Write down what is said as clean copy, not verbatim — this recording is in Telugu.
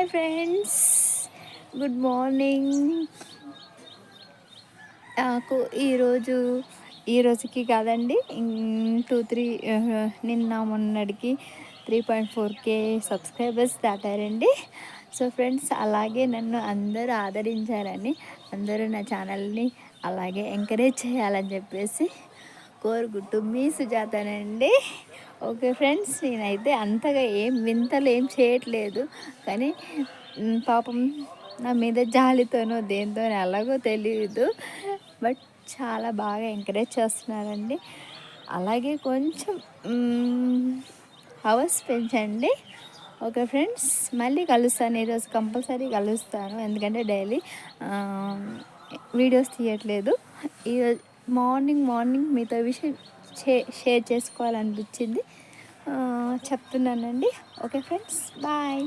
Hi friends, good morning. నాకు ఈ రోజుకి కాదండి, 2-3 నిన్న మొన్నటికి 3.4K సబ్స్క్రైబర్స్ దాటారండి. సో ఫ్రెండ్స్, అలాగే నన్ను అందరూ ఆదరించాలని, అందరూ నా ఛానల్ని అలాగే ఎంకరేజ్ చేయాలని చెప్పేసి కోరుకుంటూ మీ సుజాతనండి. ఓకే ఫ్రెండ్స్, నేనైతే అంతగా వింతలు ఏం చేయట్లేదు, కానీ పాపం నా మీద జాలితోనో దేనితోనో ఎలాగో తెలియదు, బట్ చాలా బాగా ఎంకరేజ్ చేస్తున్నారండి. అలాగే కొంచెం అవర్స్ పెంచండి. ఓకే ఫ్రెండ్స్, మళ్ళీ కలుస్తాను. ఈరోజు కంపల్సరీ కలుస్తాను, ఎందుకంటే డైలీ వీడియోస్ తీయట్లేదు. ఈరోజు మార్నింగ్ మీతో విషయం షేర్ చేసుకోవాలనిపించింది, చెప్తున్నానండి. Okay friends, bye.